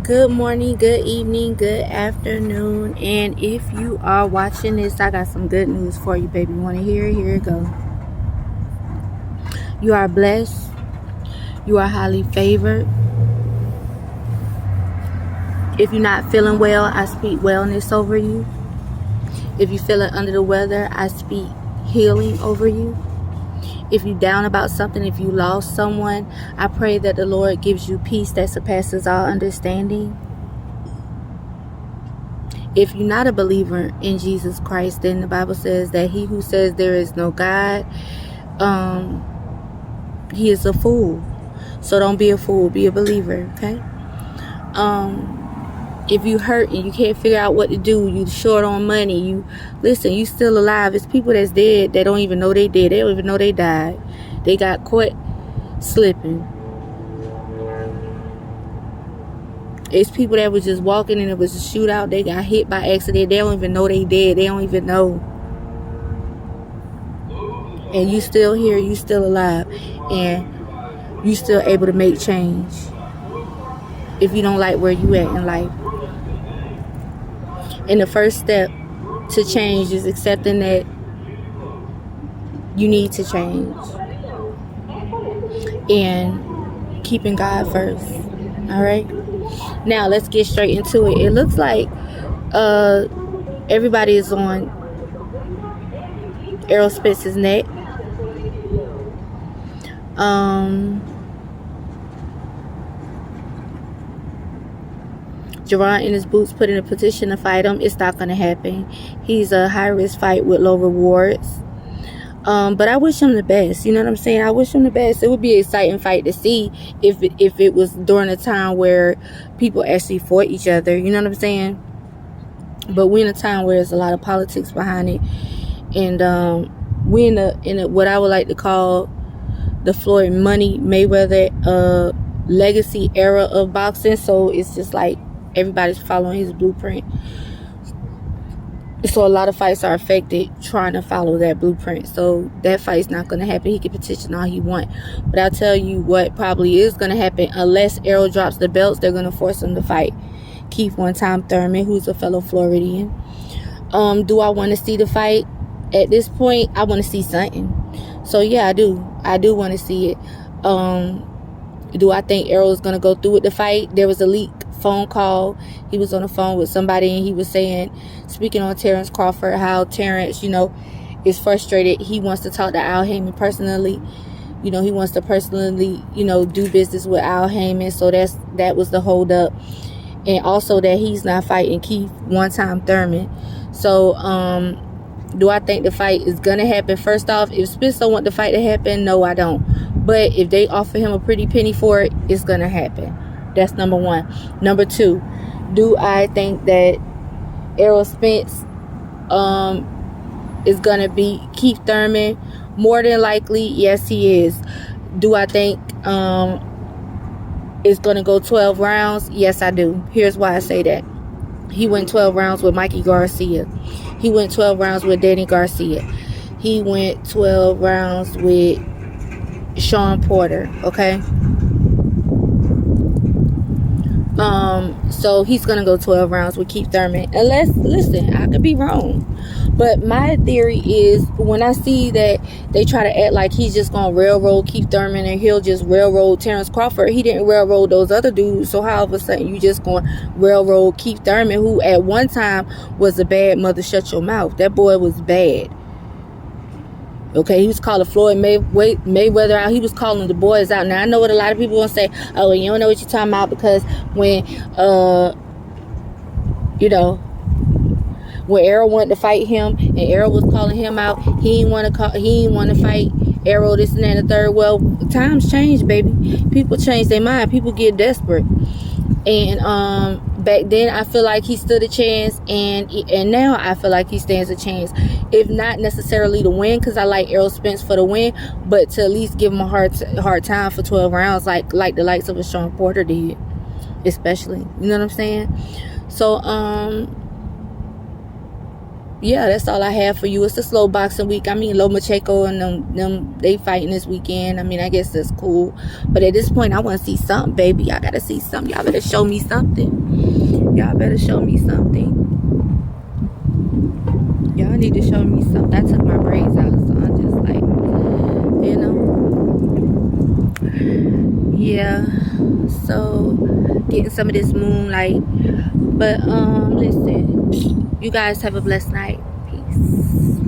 Good morning, good evening, good afternoon. And if you are watching this, I got some good news for you, baby. You want to hear it? Here it go. You are blessed. You are highly favored. If you're not feeling well, I speak wellness over you. If you're feeling under the weather, I speak healing over you. If you're down about something, if you lost someone, I pray that the Lord gives you peace that surpasses all understanding. If you're not a believer in Jesus Christ, then the Bible says that he who says there is no God, he is a fool. So don't be a fool, be a believer, okay? If you hurt and you can't figure out what to do, you short on money, you still alive. It's people that's dead that don't even know they dead. They don't even know they died. They got caught slipping. It's people that was just walking and it was a shootout. They got hit by accident. They don't even know they dead. They don't even know. And you still here. You still alive. And you still able to make change. If you don't like where you at in life. And the first step to change is accepting that you need to change. And keeping God first. Alright? Now let's get straight into it. It looks like everybody is on Errol Spence's neck. Jerron in his boots put in a petition to fight him. It's not going to happen. He's a high-risk fight with low rewards. But I wish him the best. You know what I'm saying? I wish him the best. It would be an exciting fight to see if it was during a time where people actually fought each other. You know what I'm saying? But we're in a time where there's a lot of politics behind it. And we're in a what I would like to call the Floyd Money Mayweather legacy era of boxing. So it's just like everybody's following his blueprint. So a lot of fights are affected trying to follow that blueprint. So that fight's not going to happen. He can petition all he wants. But I'll tell you what probably is going to happen. Unless Errol drops the belts, they're going to force him to fight Keith one-time Thurman, who's a fellow Floridian. Do I want to see the fight? At this point, I want to see something. So yeah, I do. I do want to see it. Do I think Errol is going to go through with the fight? There was a leak phone call. He was on the phone with somebody and he was saying, speaking on Terrence Crawford, how Terrence, is frustrated. He wants to talk to Al Heyman personally. He wants to personally, do business with Al Heyman. So that was the hold up. And also that he's not fighting Keith one-time Thurman. So, do I think the fight is going to happen? First off, if Spence don't want the fight to happen, no, I don't. But if they offer him a pretty penny for it, it's going to happen. That's number one. Number two, do I think that Errol Spence is going to beat Keith Thurman? More than likely, yes, he is. Do I think it's going to go 12 rounds? Yes, I do. Here's why I say that. He went 12 rounds with Mikey Garcia. He went 12 rounds with Danny Garcia. He went 12 rounds with Sean Porter, okay? So he's gonna go 12 rounds with Keith Thurman. Unless, listen, I could be wrong. But my theory is when I see that they try to act like he's just gonna railroad Keith Thurman and he'll just railroad Terrence Crawford. He didn't railroad those other dudes. So how all of a sudden you just gonna railroad Keith Thurman, who at one time was a bad mother shut your mouth. That boy was bad. Okay, he was calling Floyd Mayweather out. He was calling the boys out. Now, I know what a lot of people want to say. Oh, you don't know what you're talking about because when, when Errol wanted to fight him and Errol was calling him out, he didn't want to fight Errol, this and that and the third. Well, times change, baby. People change their mind. People get desperate. And back then, I feel like he stood a chance, and now I feel like he stands a chance. If not necessarily to win, because I like Errol Spence for the win, but to at least give him a hard time for 12 rounds, like the likes of a Sean Porter did, especially. You know what I'm saying? So yeah, that's all I have for you. It's a slow boxing week. I mean, Lomachenko and them they fighting this weekend. I mean, I guess that's cool. But at this point, I want to see something, baby. I gotta see something. Y'all better show me something. Y'all better show me something. Y'all need to show me something. I took my braids out, so I'm just like, you know. Yeah. So getting some of this moonlight. But listen, you guys have a blessed night. Peace.